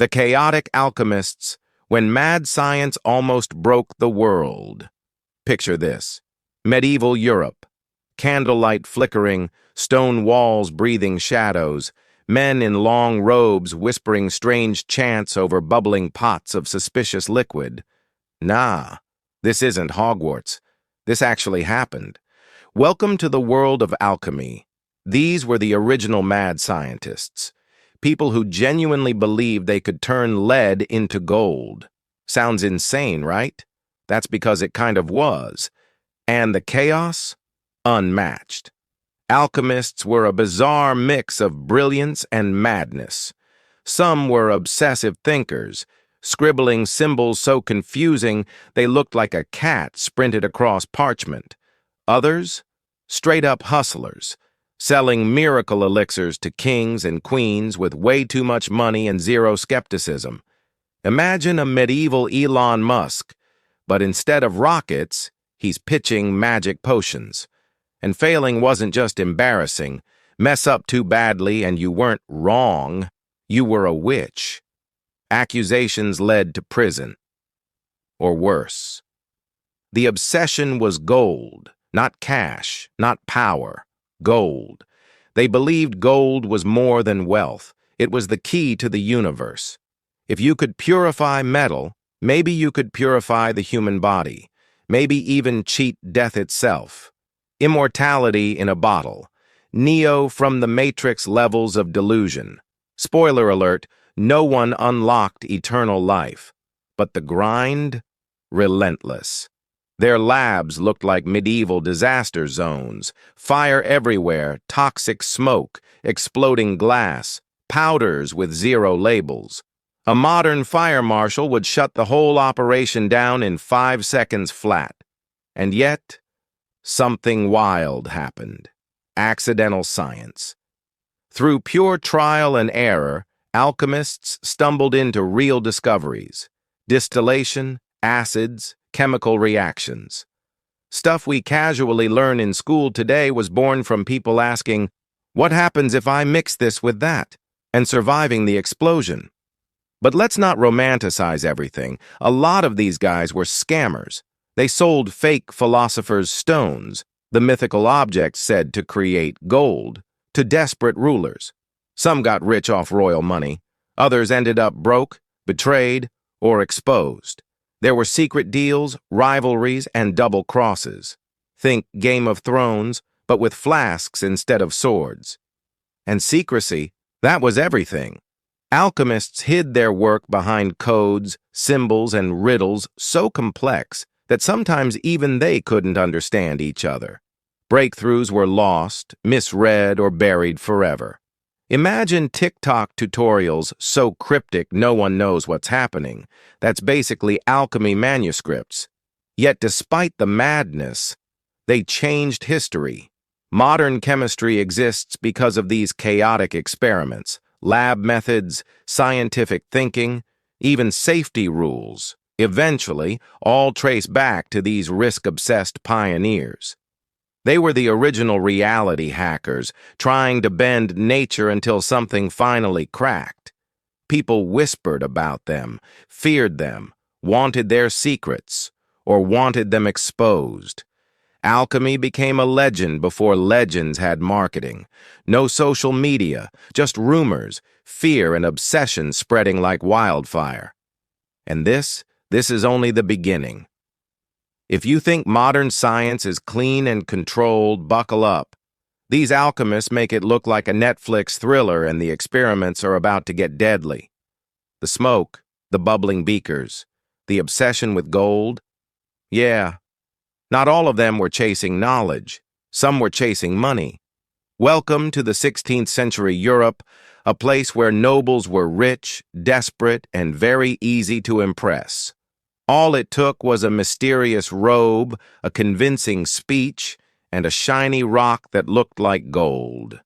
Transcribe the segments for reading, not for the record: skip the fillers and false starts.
The chaotic alchemists, when mad science almost broke the world. Picture this. Medieval Europe. Candlelight flickering, stone walls breathing shadows, men in long robes whispering strange chants over bubbling pots of suspicious liquid. Nah, this isn't Hogwarts. This actually happened. Welcome to the world of alchemy. These were the original mad scientists. People who genuinely believed they could turn lead into gold. Sounds insane, right? That's because it kind of was. And the chaos? Unmatched. Alchemists were a bizarre mix of brilliance and madness. Some were obsessive thinkers, scribbling symbols so confusing they looked like a cat sprinted across parchment. Others? Straight-up hustlers, selling miracle elixirs to kings and queens with way too much money and zero skepticism. Imagine a medieval Elon Musk, but instead of rockets, he's pitching magic potions. And failing wasn't just embarrassing. Mess up too badly and you weren't wrong. You were a witch. Accusations led to prison. Or worse. The obsession was gold, not cash, not power. Gold. They believed gold was more than wealth. It was the key to the universe. If you could purify metal, maybe you could purify the human body. Maybe even cheat death itself. Immortality in a bottle. Neo from the Matrix levels of delusion. Spoiler alert, no one unlocked eternal life. But the grind? Relentless. Their labs looked like medieval disaster zones. Fire everywhere, toxic smoke, exploding glass, powders with zero labels. A modern fire marshal would shut the whole operation down in 5 seconds flat. And yet, something wild happened. Accidental science. Through pure trial and error, alchemists stumbled into real discoveries. Distillation, acids, chemical reactions. Stuff we casually learn in school today was born from people asking, "What happens if I mix this with that?" and surviving the explosion. But let's not romanticize everything. A lot of these guys were scammers. They sold fake philosophers' stones, the mythical objects said to create gold, to desperate rulers. Some got rich off royal money. Others ended up broke, betrayed, or exposed. There were secret deals, rivalries, and double crosses. Think Game of Thrones, but with flasks instead of swords. And secrecy, that was everything. Alchemists hid their work behind codes, symbols, and riddles so complex that sometimes even they couldn't understand each other. Breakthroughs were lost, misread, or buried forever. Imagine TikTok tutorials so cryptic no one knows what's happening. That's basically alchemy manuscripts. Yet despite the madness, they changed history. Modern chemistry exists because of these chaotic experiments. Lab methods, scientific thinking, even safety rules, eventually all trace back to these risk-obsessed pioneers. They were the original reality hackers, trying to bend nature until something finally cracked. People whispered about them, feared them, wanted their secrets, or wanted them exposed. Alchemy became a legend before legends had marketing. No social media, just rumors, fear, and obsession spreading like wildfire. And this is only the beginning. If you think modern science is clean and controlled, buckle up. These alchemists make it look like a Netflix thriller and the experiments are about to get deadly. The smoke, the bubbling beakers, the obsession with gold. Yeah. Not all of them were chasing knowledge. Some were chasing money. Welcome to the 16th century Europe, a place where nobles were rich, desperate, and very easy to impress. All it took was a mysterious robe, a convincing speech, and a shiny rock that looked like gold.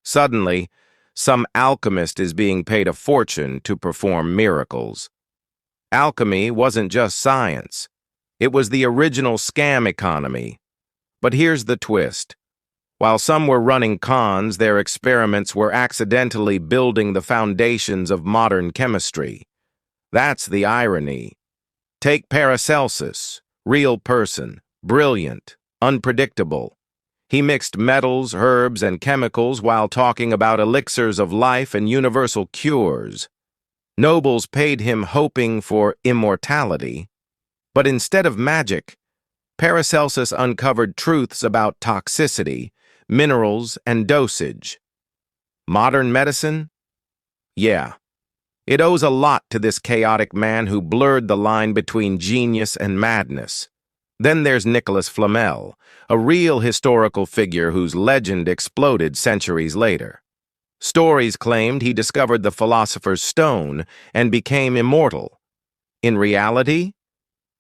Suddenly, some alchemist is being paid a fortune to perform miracles. Alchemy wasn't just science. It was the original scam economy. But here's the twist. While some were running cons, their experiments were accidentally building the foundations of modern chemistry. That's the irony. Take Paracelsus, real person, brilliant, unpredictable. He mixed metals, herbs, and chemicals while talking about elixirs of life and universal cures. Nobles paid him hoping for immortality. But instead of magic, Paracelsus uncovered truths about toxicity, minerals, and dosage. Modern medicine? Yeah. It owes a lot to this chaotic man who blurred the line between genius and madness. Then there's Nicholas Flamel, a real historical figure whose legend exploded centuries later. Stories claimed he discovered the philosopher's stone and became immortal. In reality,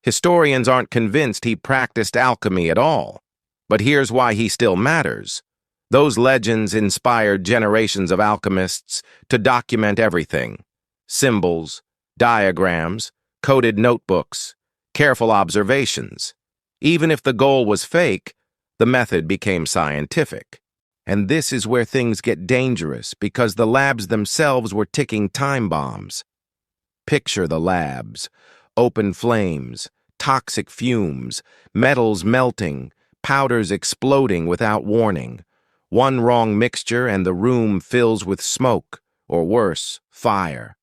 historians aren't convinced he practiced alchemy at all. But here's why he still matters. Those legends inspired generations of alchemists to document everything. Symbols, diagrams, coded notebooks, careful observations. Even if the goal was fake, the method became scientific. And this is where things get dangerous because the labs themselves were ticking time bombs. Picture the labs. Open flames, toxic fumes, metals melting, powders exploding without warning. One wrong mixture and the room fills with smoke, or worse, fire.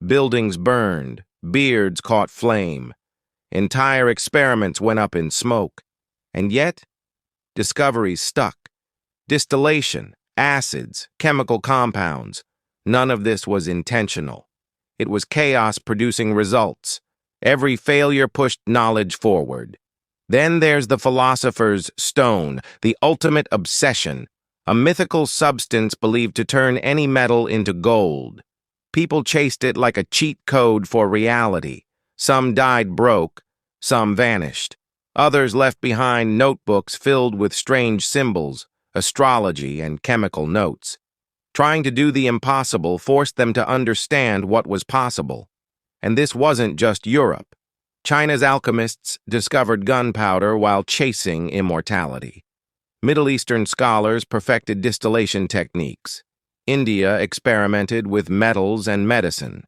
Buildings burned, beards caught flame. Entire experiments went up in smoke. And yet, discoveries stuck. Distillation, acids, chemical compounds. None of this was intentional. It was chaos producing results. Every failure pushed knowledge forward. Then there's the philosopher's stone, the ultimate obsession, a mythical substance believed to turn any metal into gold. People chased it like a cheat code for reality. Some died broke, some vanished. Others left behind notebooks filled with strange symbols, astrology, and chemical notes. Trying to do the impossible forced them to understand what was possible. And this wasn't just Europe. China's alchemists discovered gunpowder while chasing immortality. Middle Eastern scholars perfected distillation techniques. India experimented with metals and medicine.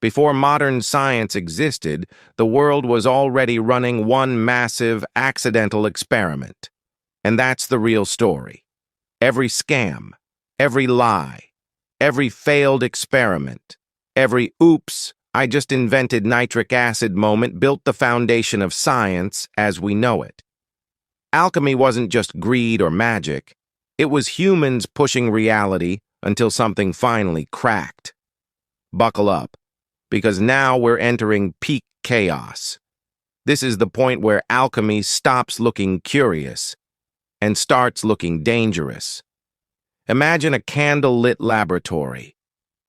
Before modern science existed, the world was already running one massive, accidental experiment. And that's the real story. Every scam, every lie, every failed experiment, every oops, I just invented nitric acid moment built the foundation of science as we know it. Alchemy wasn't just greed or magic. It was humans pushing reality until something finally cracked. Buckle up, because now we're entering peak chaos. This is the point where alchemy stops looking curious and starts looking dangerous. Imagine a candle-lit laboratory.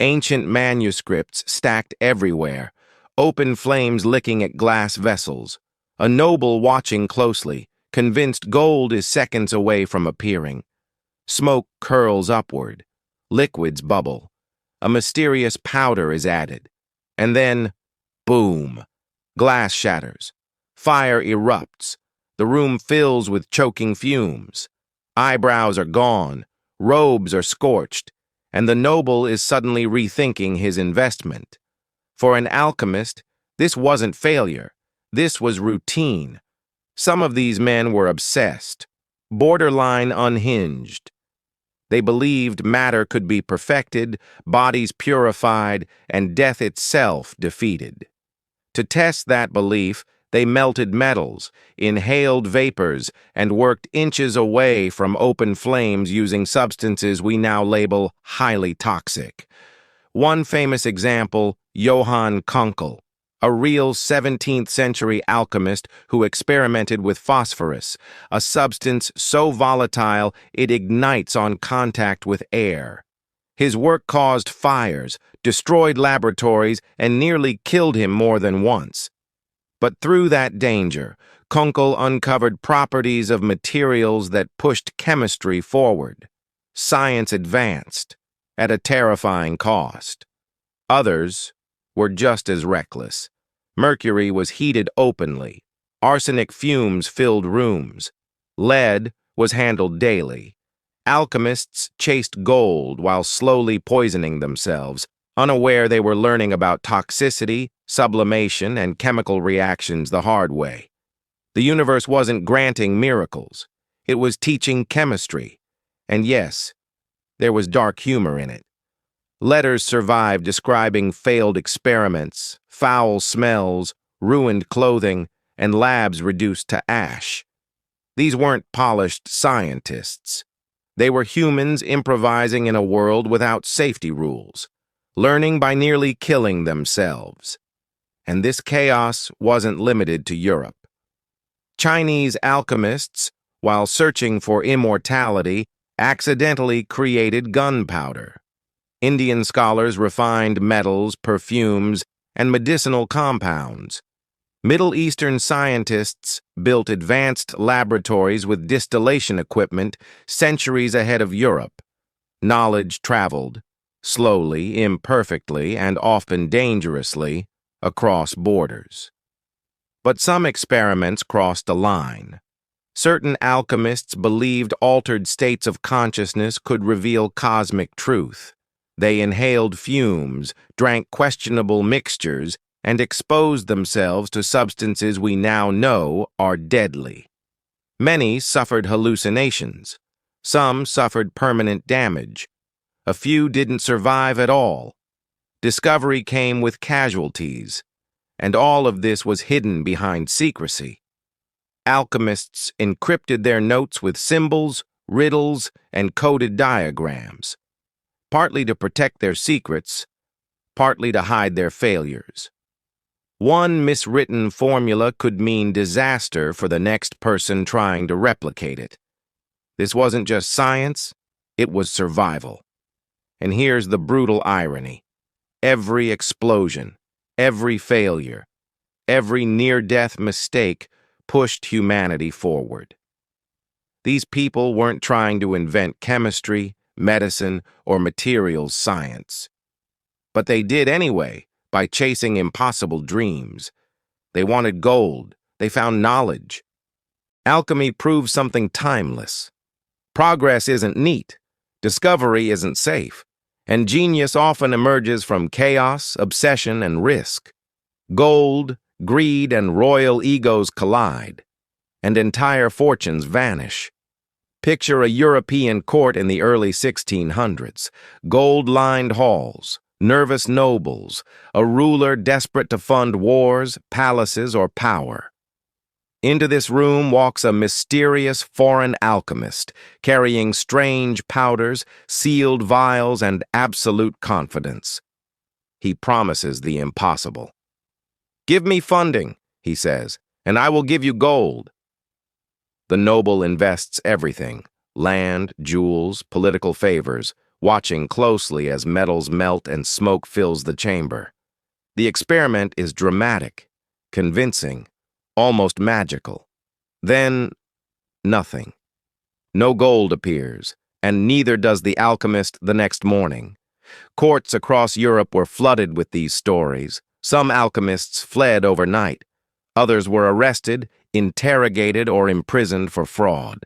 Ancient manuscripts stacked everywhere, open flames licking at glass vessels. A noble watching closely, convinced gold is seconds away from appearing. Smoke curls upward. Liquids bubble. A mysterious powder is added. And then, boom! Glass shatters. Fire erupts. The room fills with choking fumes. Eyebrows are gone. Robes are scorched. And the noble is suddenly rethinking his investment. For an alchemist, this wasn't failure. This was routine. Some of these men were obsessed, borderline unhinged. They believed matter could be perfected, bodies purified, and death itself defeated. To test that belief, they melted metals, inhaled vapors, and worked inches away from open flames using substances we now label highly toxic. One famous example, Johann Kunkel, a real 17th century alchemist who experimented with phosphorus, a substance so volatile it ignites on contact with air. His work caused fires, destroyed laboratories, and nearly killed him more than once. But through that danger, Kunkel uncovered properties of materials that pushed chemistry forward. Science advanced, at a terrifying cost. Others were just as reckless. Mercury was heated openly. Arsenic fumes filled rooms. Lead was handled daily. Alchemists chased gold while slowly poisoning themselves, unaware they were learning about toxicity, sublimation, and chemical reactions the hard way. The universe wasn't granting miracles. It was teaching chemistry. And yes, there was dark humor in it. Letters survived describing failed experiments, foul smells, ruined clothing, and labs reduced to ash. These weren't polished scientists. They were humans improvising in a world without safety rules, learning by nearly killing themselves. And this chaos wasn't limited to Europe. Chinese alchemists, while searching for immortality, accidentally created gunpowder. Indian scholars refined metals, perfumes, and medicinal compounds. Middle Eastern scientists built advanced laboratories with distillation equipment centuries ahead of Europe. Knowledge traveled, slowly, imperfectly, and often dangerously, across borders. But some experiments crossed a line. Certain alchemists believed altered states of consciousness could reveal cosmic truth. They inhaled fumes, drank questionable mixtures, and exposed themselves to substances we now know are deadly. Many suffered hallucinations. Some suffered permanent damage. A few didn't survive at all. Discovery came with casualties, and all of this was hidden behind secrecy. Alchemists encrypted their notes with symbols, riddles, and coded diagrams, partly to protect their secrets, partly to hide their failures. One miswritten formula could mean disaster for the next person trying to replicate it. This wasn't just science, it was survival. And here's the brutal irony. Every explosion, every failure, every near-death mistake pushed humanity forward. These people weren't trying to invent chemistry, medicine, or materials science. But they did anyway, by chasing impossible dreams. They wanted gold. They found knowledge. Alchemy proves something timeless. Progress isn't neat. Discovery isn't safe. And genius often emerges from chaos, obsession, and risk. Gold, greed, and royal egos collide, and entire fortunes vanish. Picture a European court in the early 1600s, gold-lined halls, nervous nobles, a ruler desperate to fund wars, palaces, or power. Into this room walks a mysterious foreign alchemist, carrying strange powders, sealed vials, and absolute confidence. He promises the impossible. "Give me funding," he says, "and I will give you gold." The noble invests everything, land, jewels, political favors, watching closely as metals melt and smoke fills the chamber. The experiment is dramatic, convincing, almost magical. Then, nothing. No gold appears, and neither does the alchemist the next morning. Courts across Europe were flooded with these stories. Some alchemists fled overnight. Others were arrested, interrogated, or imprisoned for fraud.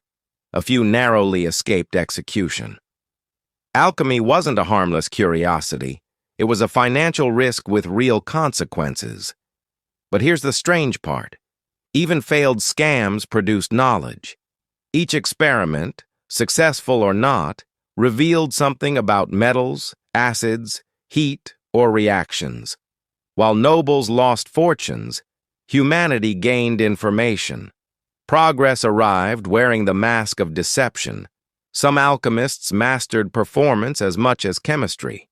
A few narrowly escaped execution. Alchemy wasn't a harmless curiosity. It was a financial risk with real consequences. But here's the strange part. Even failed scams produced knowledge. Each experiment, successful or not, revealed something about metals, acids, heat, or reactions. While nobles lost fortunes, humanity gained information. Progress arrived wearing the mask of deception. Some alchemists mastered performance as much as chemistry.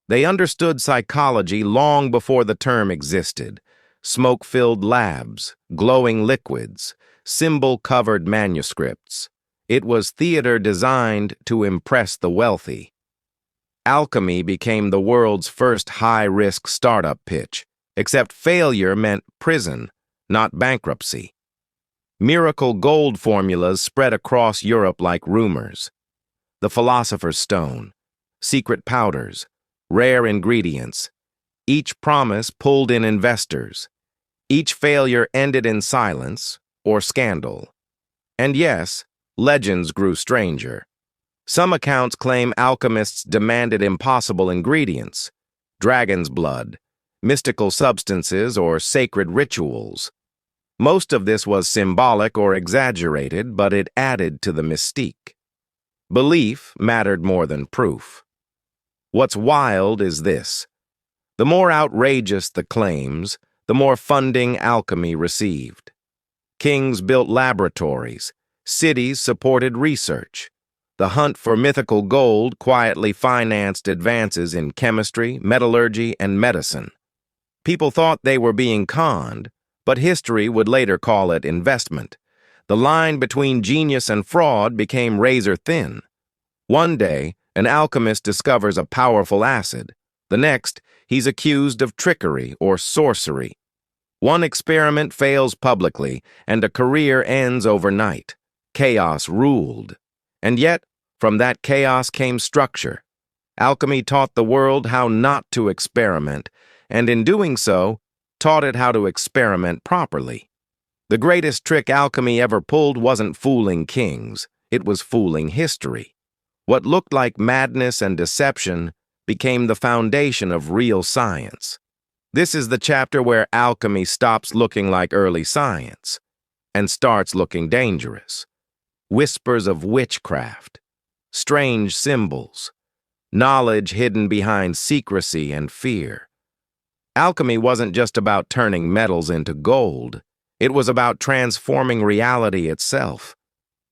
They understood psychology long before the term existed. Smoke-filled labs, glowing liquids, symbol-covered manuscripts. It was theater designed to impress the wealthy. Alchemy became the world's first high-risk startup pitch, except failure meant prison, not bankruptcy. Miracle gold formulas spread across Europe like rumors. The philosopher's stone, secret powders, rare ingredients. Each promise pulled in investors. Each failure ended in silence or scandal. And yes, legends grew stranger. Some accounts claim alchemists demanded impossible ingredients, dragon's blood, mystical substances, or sacred rituals. Most of this was symbolic or exaggerated, but it added to the mystique. Belief mattered more than proof. What's wild is this. The more outrageous the claims, the more funding alchemy received. Kings built laboratories, cities supported research. The hunt for mythical gold quietly financed advances in chemistry, metallurgy, and medicine. People thought they were being conned, but history would later call it investment. The line between genius and fraud became razor thin. One day, an alchemist discovers a powerful acid. The next, he's accused of trickery or sorcery. One experiment fails publicly, and a career ends overnight. Chaos ruled. And yet, from that chaos came structure. Alchemy taught the world how not to experiment, and in doing so, taught it how to experiment properly. The greatest trick alchemy ever pulled wasn't fooling kings, it was fooling history. What looked like madness and deception became the foundation of real science. This is the chapter where alchemy stops looking like early science and starts looking dangerous. Whispers of witchcraft, strange symbols, knowledge hidden behind secrecy and fear. Alchemy wasn't just about turning metals into gold. It was about transforming reality itself.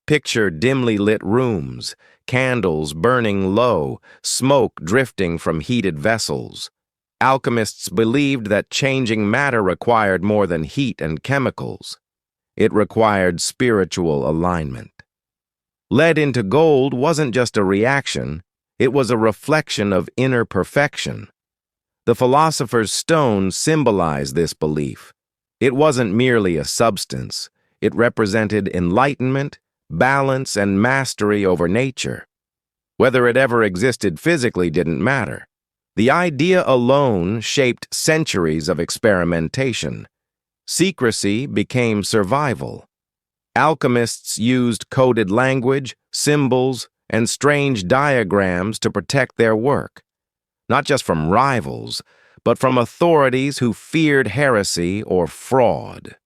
Picture dimly lit rooms, candles burning low, smoke drifting from heated vessels. Alchemists believed that changing matter required more than heat and chemicals. It required spiritual alignment. Lead into gold wasn't just a reaction, it was a reflection of inner perfection. The philosopher's stone symbolized this belief. It wasn't merely a substance, it represented enlightenment, balance, and mastery over nature. Whether it ever existed physically didn't matter. The idea alone shaped centuries of experimentation. Secrecy became survival. Alchemists used coded language, symbols, and strange diagrams to protect their work, not just from rivals, but from authorities who feared heresy or fraud.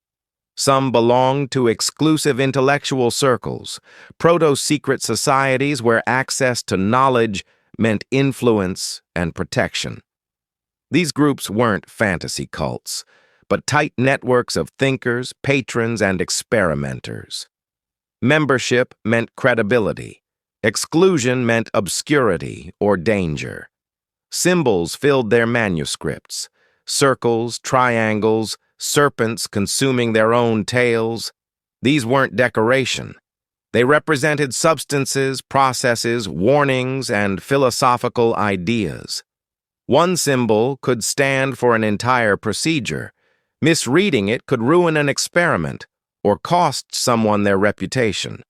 Some belonged to exclusive intellectual circles, proto-secret societies where access to knowledge meant influence and protection. These groups weren't fantasy cults, but tight networks of thinkers, patrons, and experimenters. Membership meant credibility. Exclusion meant obscurity or danger. Symbols filled their manuscripts. Circles, triangles, serpents consuming their own tails. These weren't decoration. They represented substances, processes, warnings, and philosophical ideas. One symbol could stand for an entire procedure. Misreading it could ruin an experiment or cost someone their reputation.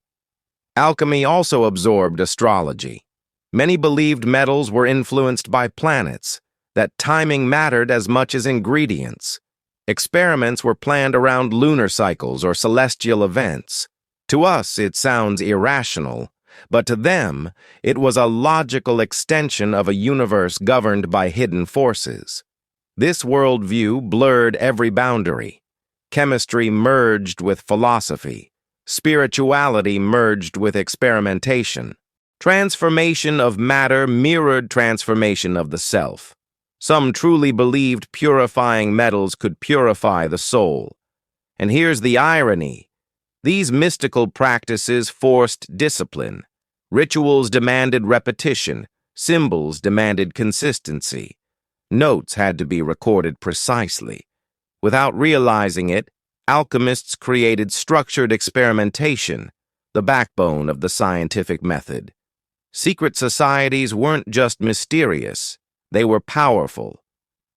Alchemy also absorbed astrology. Many believed metals were influenced by planets, that timing mattered as much as ingredients. Experiments were planned around lunar cycles or celestial events. To us, it sounds irrational, but to them, it was a logical extension of a universe governed by hidden forces. This worldview blurred every boundary. Chemistry merged with philosophy. Spirituality merged with experimentation. Transformation of matter mirrored transformation of the self. Some truly believed purifying metals could purify the soul. And here's the irony. These mystical practices forced discipline. Rituals demanded repetition. Symbols demanded consistency. Notes had to be recorded precisely. Without realizing it, alchemists created structured experimentation, the backbone of the scientific method. Secret societies weren't just mysterious, they were powerful.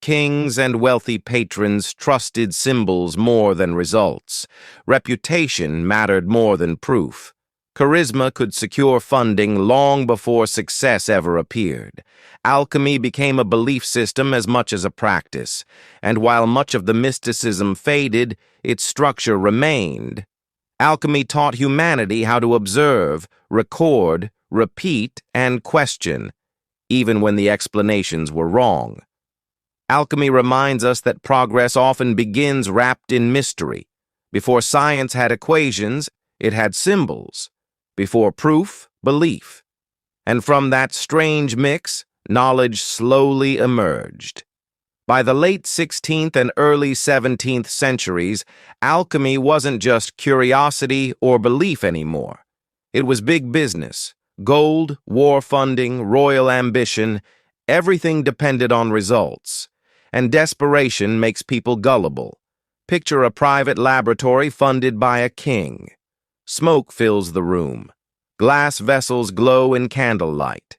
Kings and wealthy patrons trusted symbols more than results. Reputation mattered more than proof. Charisma could secure funding long before success ever appeared. Alchemy became a belief system as much as a practice, and while much of the mysticism faded, its structure remained. Alchemy taught humanity how to observe, record, repeat, and question, even when the explanations were wrong. Alchemy reminds us that progress often begins wrapped in mystery. Before science had equations, it had symbols. Before proof, belief. And from that strange mix, knowledge slowly emerged. By the late 16th and early 17th centuries, alchemy wasn't just curiosity or belief anymore. It was big business. Gold, war funding, royal ambition, everything depended on results. And desperation makes people gullible. Picture a private laboratory funded by a king. Smoke fills the room. Glass vessels glow in candlelight.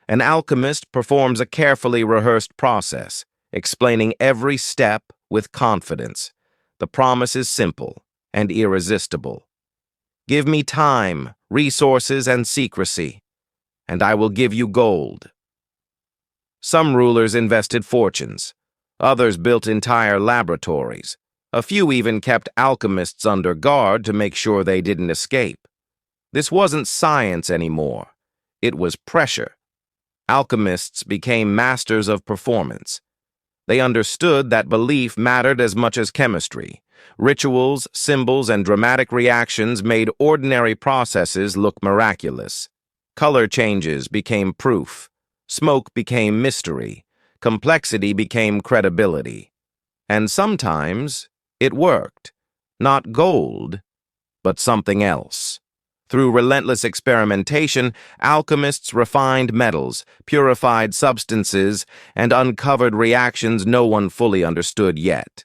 An alchemist performs a carefully rehearsed process, explaining every step with confidence. The promise is simple and irresistible. Give me time, resources, and secrecy, and I will give you gold. Some rulers invested fortunes. Others built entire laboratories. A few even kept alchemists under guard to make sure they didn't escape. This wasn't science anymore. It was pressure. Alchemists became masters of performance. They understood that belief mattered as much as chemistry. Rituals, symbols, and dramatic reactions made ordinary processes look miraculous. Color changes became proof. Smoke became mystery. Complexity became credibility. And sometimes it worked. Not gold, but something else. Through relentless experimentation, alchemists refined metals, purified substances, and uncovered reactions no one fully understood yet.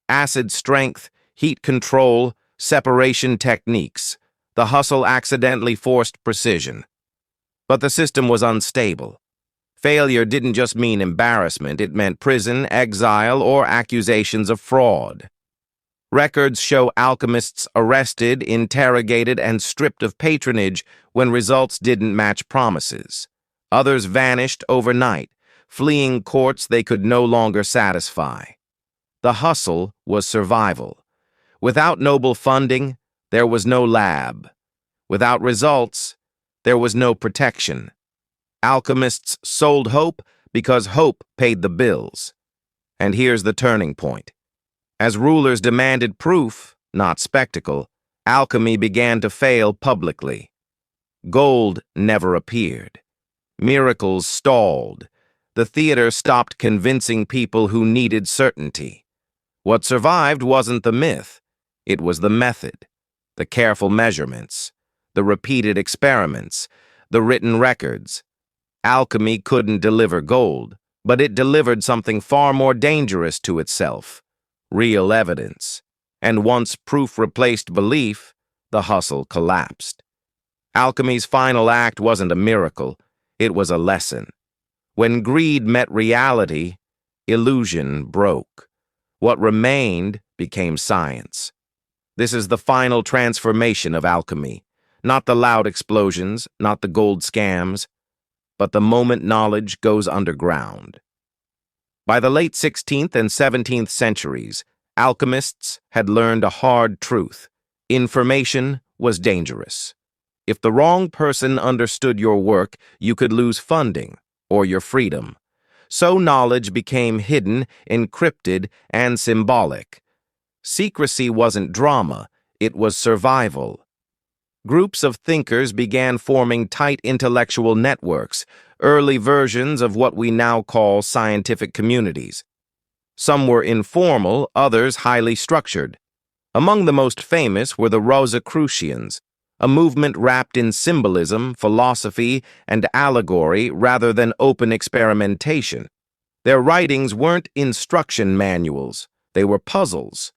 Acid strength, heat control, separation techniques. The hustle accidentally forced precision. But the system was unstable. Failure didn't just mean embarrassment, it meant prison, exile, or accusations of fraud. Records show alchemists arrested, interrogated, and stripped of patronage when results didn't match promises. Others vanished overnight, fleeing courts they could no longer satisfy. The hustle was survival. Without noble funding, there was no lab. Without results, there was no protection. Alchemists sold hope because hope paid the bills. And here's the turning point. As rulers demanded proof, not spectacle, alchemy began to fail publicly. Gold never appeared. Miracles stalled. The theater stopped convincing people who needed certainty. What survived wasn't the myth. It was the method, the careful measurements, the repeated experiments, the written records. Alchemy couldn't deliver gold, but it delivered something far more dangerous to itself. Real evidence. And once proof replaced belief, the hustle collapsed. Alchemy's final act wasn't a miracle, it was a lesson. When greed met reality, illusion broke. What remained became science. This is the final transformation of alchemy. Not the loud explosions, not the gold scams, but the moment knowledge goes underground. By the late 16th and 17th centuries, alchemists had learned a hard truth. Information was dangerous. If the wrong person understood your work, you could lose funding or your freedom. So knowledge became hidden, encrypted, and symbolic. Secrecy wasn't drama, it was survival. Groups of thinkers began forming tight intellectual networks, early versions of what we now call scientific communities. Some were informal, others highly structured. Among the most famous were the Rosicrucians, a movement wrapped in symbolism, philosophy, and allegory rather than open experimentation. Their writings weren't instruction manuals, they were puzzles.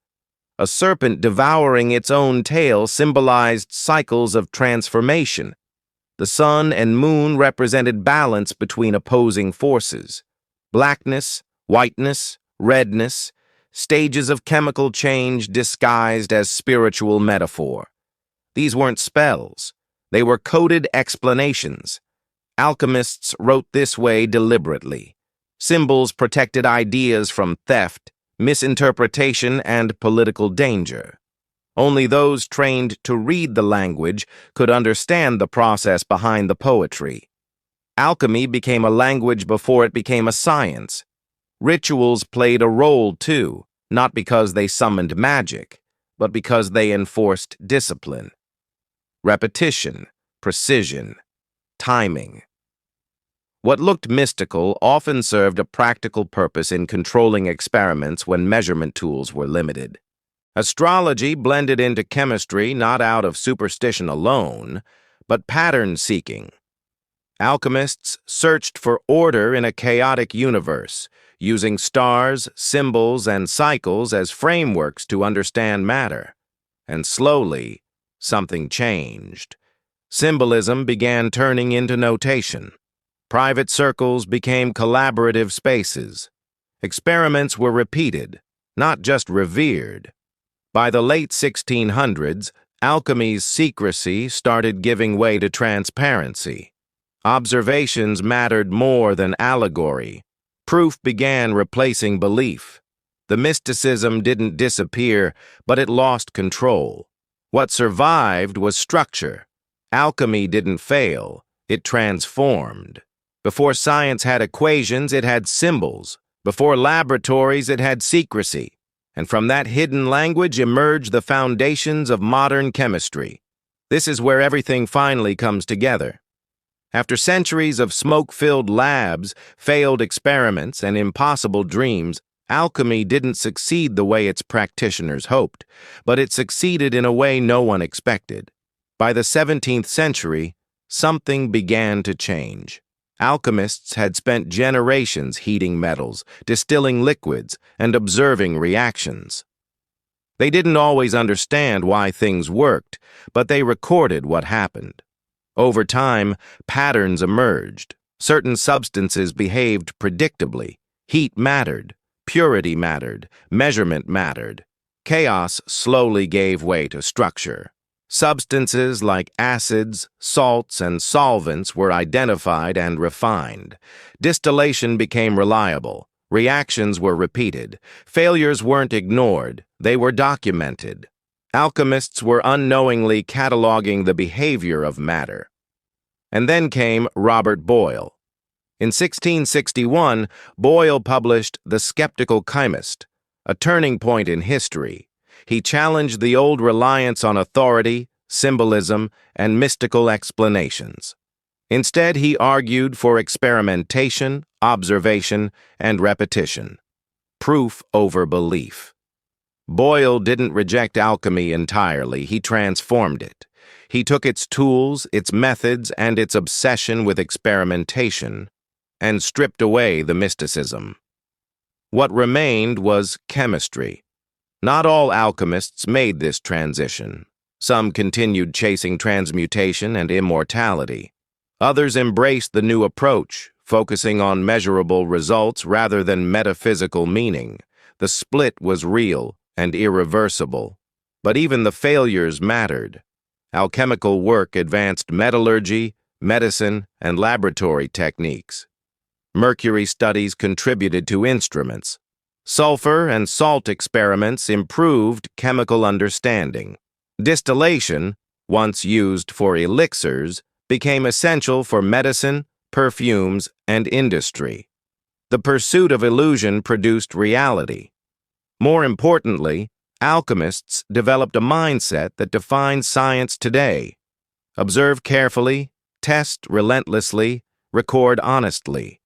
A serpent devouring its own tail symbolized cycles of transformation. The sun and moon represented balance between opposing forces. Blackness, whiteness, redness, stages of chemical change disguised as spiritual metaphor. These weren't spells. They were coded explanations. Alchemists wrote this way deliberately. Symbols protected ideas from theft, misinterpretation, and political danger. Only those trained to read the language could understand the process behind the poetry. Alchemy became a language before it became a science. Rituals played a role too, not because they summoned magic, but because they enforced discipline. Repetition, precision, timing. What looked mystical often served a practical purpose in controlling experiments when measurement tools were limited. Astrology blended into chemistry not out of superstition alone, but pattern-seeking. Alchemists searched for order in a chaotic universe, using stars, symbols, and cycles as frameworks to understand matter. And slowly, something changed. Symbolism began turning into notation. Private circles became collaborative spaces. Experiments were repeated, not just revered. By the late 1600s, alchemy's secrecy started giving way to transparency. Observations mattered more than allegory. Proof began replacing belief. The mysticism didn't disappear, but it lost control. What survived was structure. Alchemy didn't fail, it transformed. Before science had equations, it had symbols. Before laboratories, it had secrecy. And from that hidden language emerged the foundations of modern chemistry. This is where everything finally comes together. After centuries of smoke-filled labs, failed experiments, and impossible dreams, alchemy didn't succeed the way its practitioners hoped, but it succeeded in a way no one expected. By the 17th century, something began to change. Alchemists had spent generations heating metals, distilling liquids, and observing reactions. They didn't always understand why things worked, but they recorded what happened. Over time, patterns emerged. Certain substances behaved predictably. Heat mattered. Purity mattered. Measurement mattered. Chaos slowly gave way to structure. Substances like acids, salts, and solvents were identified and refined. Distillation became reliable. Reactions were repeated. Failures weren't ignored. They were documented. Alchemists were unknowingly cataloging the behavior of matter. And then came Robert Boyle. In 1661, Boyle published The Skeptical Chemist, a turning point in history. He challenged the old reliance on authority, symbolism, and mystical explanations. Instead, he argued for experimentation, observation, and repetition. Proof over belief. Boyle didn't reject alchemy entirely, he transformed it. He took its tools, its methods, and its obsession with experimentation, and stripped away the mysticism. What remained was chemistry. Not all alchemists made this transition. Some continued chasing transmutation and immortality. Others embraced the new approach, focusing on measurable results rather than metaphysical meaning. The split was real and irreversible. But even the failures mattered. Alchemical work advanced metallurgy, medicine, and laboratory techniques. Mercury studies contributed to instruments. Sulfur and salt experiments improved chemical understanding. Distillation, once used for elixirs, became essential for medicine, perfumes, and industry. The pursuit of illusion produced reality. More importantly, alchemists developed a mindset that defines science today. Observe carefully, test relentlessly, record honestly.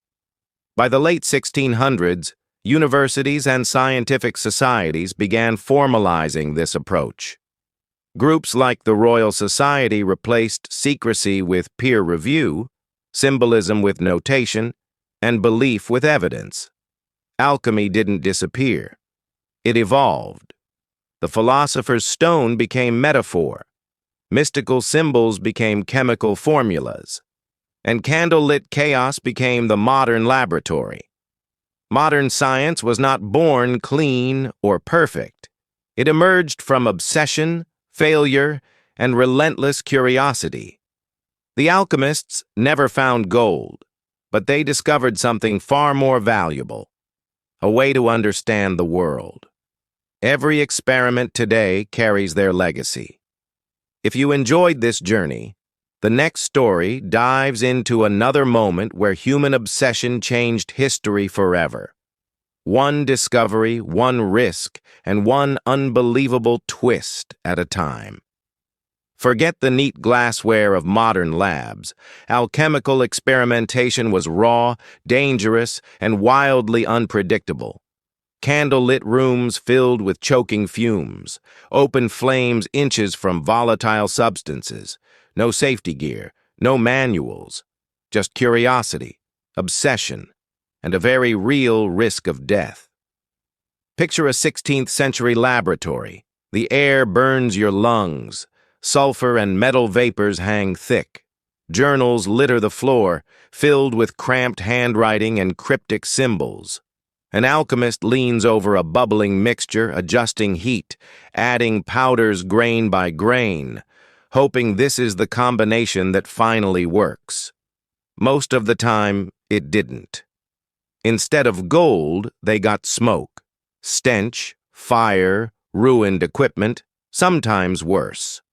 By the late 1600s, universities and scientific societies began formalizing this approach. Groups like the Royal Society replaced secrecy with peer review, symbolism with notation, and belief with evidence. Alchemy didn't disappear. It evolved. The philosopher's stone became metaphor. Mystical symbols became chemical formulas. And candlelit chaos became the modern laboratory. Modern science was not born clean or perfect. It emerged from obsession, failure, and relentless curiosity. The alchemists never found gold, but they discovered something far more valuable, a way to understand the world. Every experiment today carries their legacy. If you enjoyed this journey, the next story dives into another moment where human obsession changed history forever. One discovery, one risk, and one unbelievable twist at a time. Forget the neat glassware of modern labs. Alchemical experimentation was raw, dangerous, and wildly unpredictable. Candlelit rooms filled with choking fumes, open flames inches from volatile substances, no safety gear, no manuals, just curiosity, obsession, and a very real risk of death. Picture a 16th century laboratory. The air burns your lungs. Sulfur and metal vapors hang thick. Journals litter the floor, filled with cramped handwriting and cryptic symbols. An alchemist leans over a bubbling mixture, adjusting heat, adding powders grain by grain, hoping this is the combination that finally works. Most of the time, it didn't. Instead of gold, they got smoke, stench, fire, ruined equipment, sometimes worse.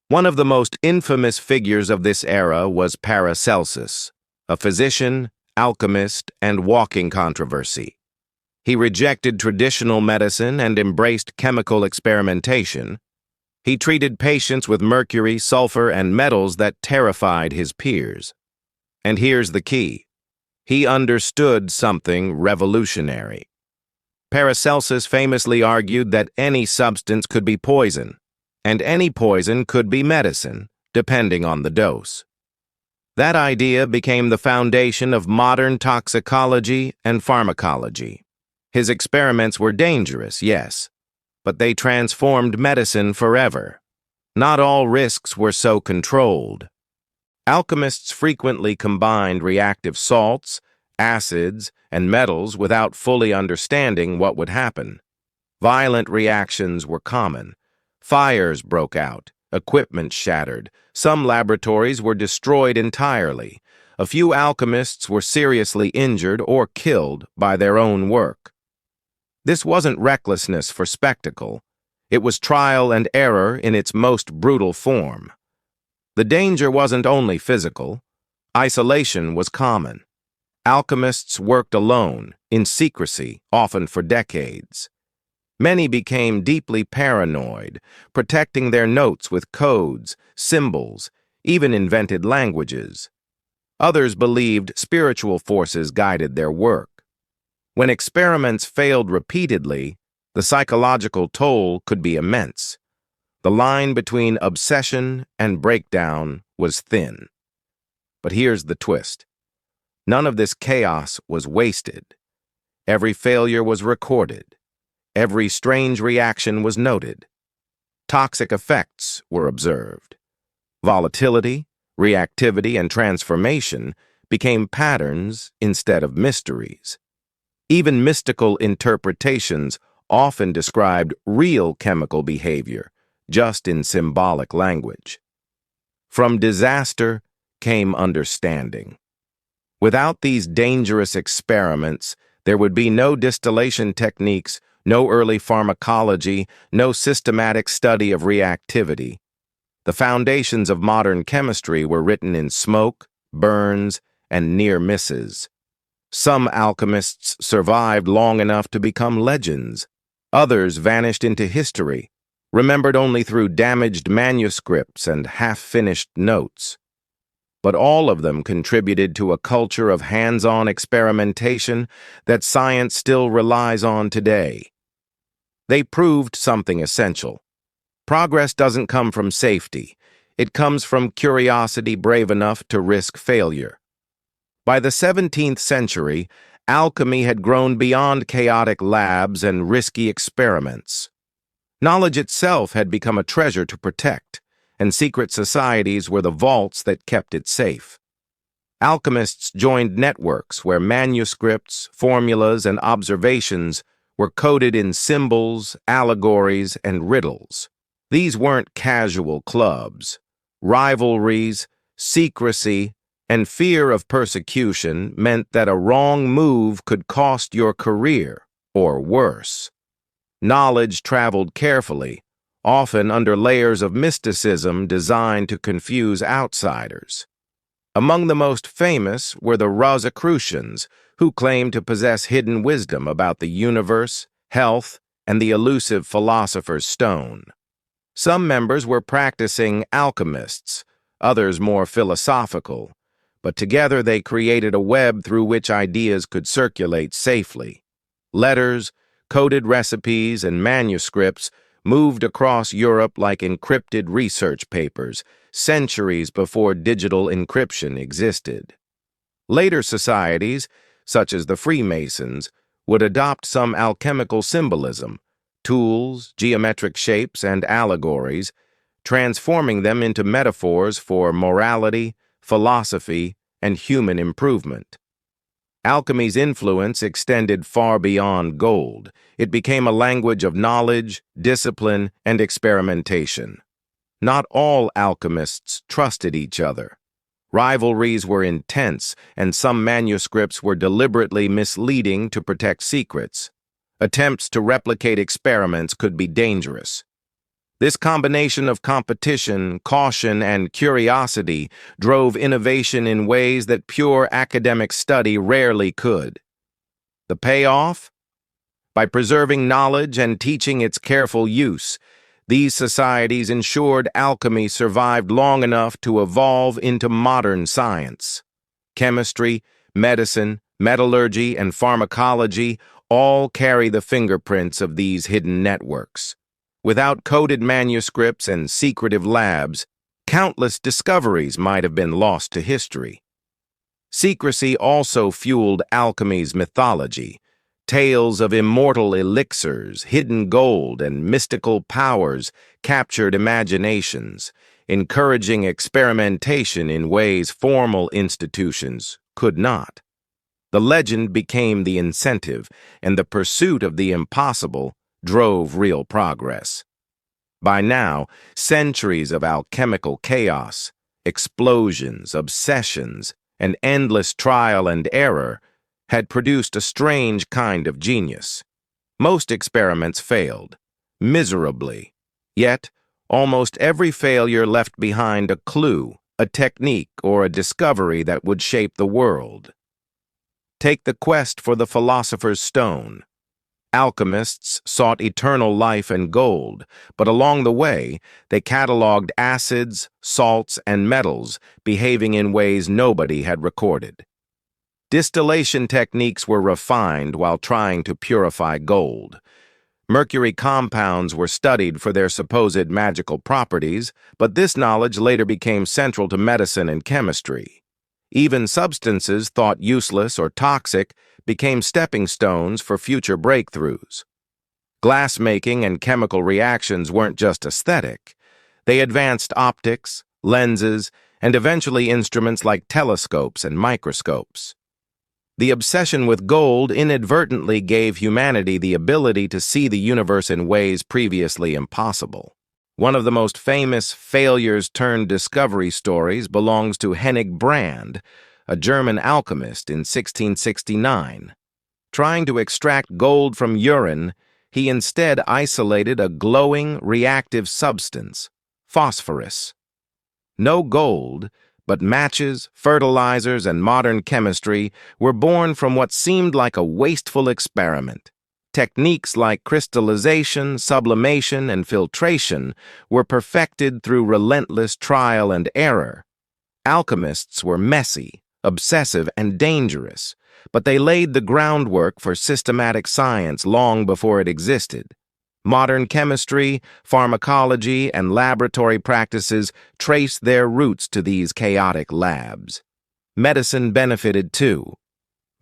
One of the most infamous figures of this era was Paracelsus, a physician, alchemist, and walking controversy. He rejected traditional medicine and embraced chemical experimentation. He treated patients with mercury, sulfur, and metals that terrified his peers. And here's the key. He understood something revolutionary. Paracelsus famously argued that any substance could be poison, and any poison could be medicine, depending on the dose. That idea became the foundation of modern toxicology and pharmacology. His experiments were dangerous, yes, but they transformed medicine forever. Not all risks were so controlled. Alchemists frequently combined reactive salts, acids, and metals without fully understanding what would happen. Violent reactions were common. Fires broke out, equipment shattered, some laboratories were destroyed entirely. A few alchemists were seriously injured or killed by their own work. This wasn't recklessness for spectacle. It was trial and error in its most brutal form. The danger wasn't only physical. Isolation was common. Alchemists worked alone, in secrecy, often for decades. Many became deeply paranoid, protecting their notes with codes, symbols, even invented languages. Others believed spiritual forces guided their work. When experiments failed repeatedly, the psychological toll could be immense. The line between obsession and breakdown was thin. But here's the twist. None of this chaos was wasted. Every failure was recorded. Every strange reaction was noted. Toxic effects were observed. Volatility, reactivity, and transformation became patterns instead of mysteries. Even mystical interpretations often described real chemical behavior, just in symbolic language. From disaster came understanding. Without these dangerous experiments, there would be no distillation techniques, no early pharmacology, no systematic study of reactivity. The foundations of modern chemistry were written in smoke, burns, and near misses. Some alchemists survived long enough to become legends. Others vanished into history, remembered only through damaged manuscripts and half-finished notes. But all of them contributed to a culture of hands-on experimentation that science still relies on today. They proved something essential. Progress doesn't come from safety. It comes from curiosity brave enough to risk failure. By the 17th century, alchemy had grown beyond chaotic labs and risky experiments. Knowledge itself had become a treasure to protect, and secret societies were the vaults that kept it safe. Alchemists joined networks where manuscripts, formulas, and observations were coded in symbols, allegories, and riddles. These weren't casual clubs. Rivalries, secrecy, and fear of persecution meant that a wrong move could cost your career, or worse. Knowledge traveled carefully, often under layers of mysticism designed to confuse outsiders. Among the most famous were the Rosicrucians, who claimed to possess hidden wisdom about the universe, health, and the elusive philosopher's stone. Some members were practicing alchemists, others more philosophical, but together they created a web through which ideas could circulate safely. Letters, coded recipes, and manuscripts moved across Europe like encrypted research papers, centuries before digital encryption existed. Later societies, such as the Freemasons, would adopt some alchemical symbolism, tools, geometric shapes, and allegories, transforming them into metaphors for morality, philosophy, and human improvement. Alchemy's influence extended far beyond gold. It became a language of knowledge, discipline, and experimentation. Not all alchemists trusted each other. Rivalries were intense, and some manuscripts were deliberately misleading to protect secrets. Attempts to replicate experiments could be dangerous. This combination of competition, caution, and curiosity drove innovation in ways that pure academic study rarely could. The payoff? By preserving knowledge and teaching its careful use, these societies ensured alchemy survived long enough to evolve into modern science. Chemistry, medicine, metallurgy, and pharmacology all carry the fingerprints of these hidden networks. Without coded manuscripts and secretive labs, countless discoveries might have been lost to history. Secrecy also fueled alchemy's mythology. Tales of immortal elixirs, hidden gold, and mystical powers captured imaginations, encouraging experimentation in ways formal institutions could not. The legend became the incentive, and the pursuit of the impossible drove real progress. By now, centuries of alchemical chaos, explosions, obsessions, and endless trial and error had produced a strange kind of genius. Most experiments failed, miserably. Yet, almost every failure left behind a clue, a technique, or a discovery that would shape the world. Take the quest for the philosopher's stone. Alchemists sought eternal life and gold, but along the way, they cataloged acids, salts, and metals, behaving in ways nobody had recorded. Distillation techniques were refined while trying to purify gold. Mercury compounds were studied for their supposed magical properties, but this knowledge later became central to medicine and chemistry. Even substances thought useless or toxic became stepping stones for future breakthroughs. Glassmaking and chemical reactions weren't just aesthetic. They advanced optics, lenses, and eventually instruments like telescopes and microscopes. The obsession with gold inadvertently gave humanity the ability to see the universe in ways previously impossible. One of the most famous failures-turned-discovery stories belongs to Hennig Brand, a German alchemist in 1669. Trying to extract gold from urine, he instead isolated a glowing, reactive substance, phosphorus. No gold, but matches, fertilizers, and modern chemistry were born from what seemed like a wasteful experiment. Techniques like crystallization, sublimation, and filtration were perfected through relentless trial and error. Alchemists were messy, obsessive, and dangerous, but they laid the groundwork for systematic science long before it existed. Modern chemistry, pharmacology, and laboratory practices trace their roots to these chaotic labs. Medicine benefited too.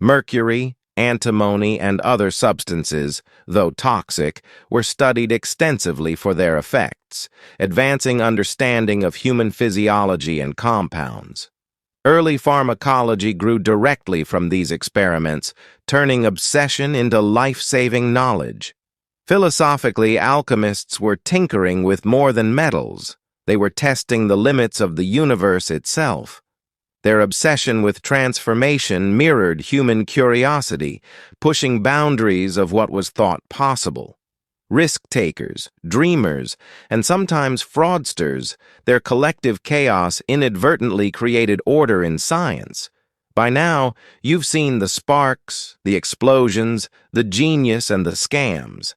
Mercury, antimony, and other substances, though toxic, were studied extensively for their effects, advancing understanding of human physiology and compounds. Early pharmacology grew directly from these experiments, turning obsession into life-saving knowledge. Philosophically, alchemists were tinkering with more than metals. They were testing the limits of the universe itself. Their obsession with transformation mirrored human curiosity, pushing boundaries of what was thought possible. Risk-takers, dreamers, and sometimes fraudsters, their collective chaos inadvertently created order in science. By now, you've seen the sparks, the explosions, the genius, and the scams.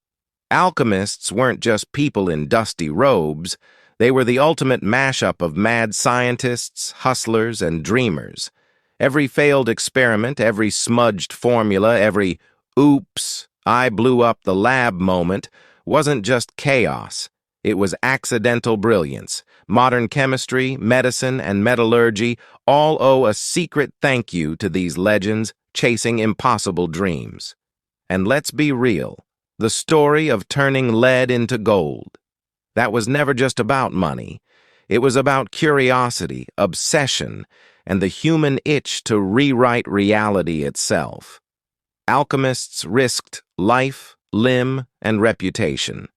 Alchemists weren't just people in dusty robes. They were the ultimate mashup of mad scientists, hustlers, and dreamers. Every failed experiment, every smudged formula, every "oops, I blew up the lab" moment wasn't just chaos. It was accidental brilliance. Modern chemistry, medicine, and metallurgy all owe a secret thank you to these legends chasing impossible dreams. And let's be real, the story of turning lead into gold. That was never just about money. It was about curiosity, obsession, and the human itch to rewrite reality itself. Alchemists risked life, limb, and reputation.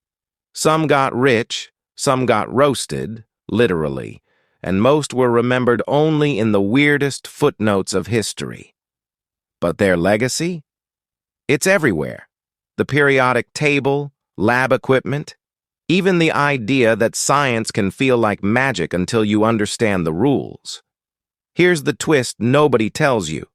Some got rich, some got roasted, literally, and most were remembered only in the weirdest footnotes of history. But their legacy? It's everywhere. The periodic table, lab equipment, even the idea that science can feel like magic until you understand the rules. Here's the twist nobody tells you.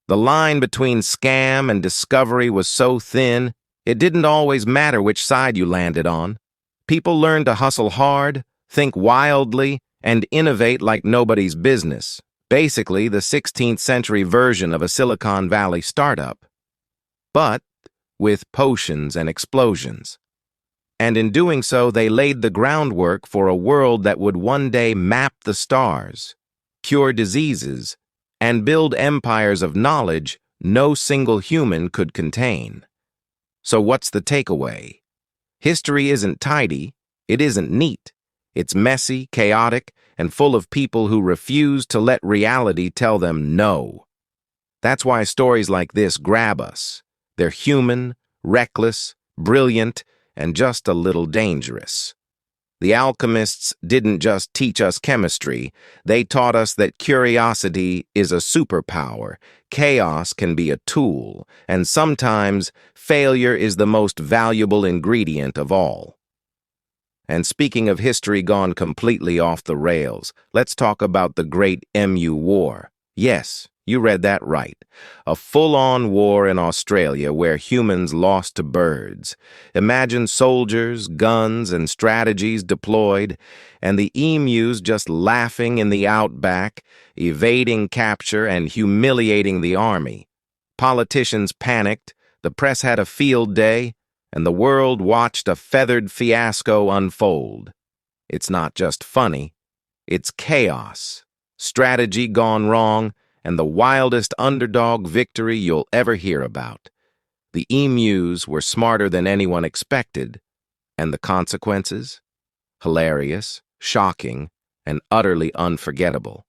The line between scam and discovery was so thin, it didn't always matter which side you landed on. People learned to hustle hard, think wildly, and innovate like nobody's business. Basically, the 16th century version of a Silicon Valley startup. But with potions and explosions. And in doing so, they laid the groundwork for a world that would one day map the stars, cure diseases, and build empires of knowledge no single human could contain. So what's the takeaway? History isn't tidy, it isn't neat. It's messy, chaotic, and full of people who refuse to let reality tell them no. That's why stories like this grab us. They're human, reckless, brilliant, and just a little dangerous. The alchemists didn't just teach us chemistry, they taught us that curiosity is a superpower, chaos can be a tool, and sometimes failure is the most valuable ingredient of all. And speaking of history gone completely off the rails, let's talk about the Great Mu War. Yes, you read that right. A full-on war in Australia where humans lost to birds. Imagine soldiers, guns, and strategies deployed, and the emus just laughing in the outback, evading capture and humiliating the army. Politicians panicked, the press had a field day, and the world watched a feathered fiasco unfold. It's not just funny, it's chaos. Strategy gone wrong, and the wildest underdog victory you'll ever hear about. The emus were smarter than anyone expected, and the consequences? Hilarious, shocking, and utterly unforgettable.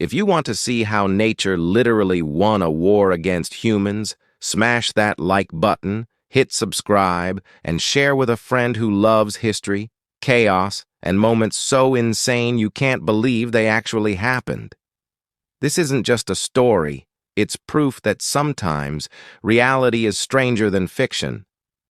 If you want to see how nature literally won a war against humans, smash that like button, hit subscribe, and share with a friend who loves history, chaos, and moments so insane you can't believe they actually happened. This isn't just a story, it's proof that sometimes reality is stranger than fiction.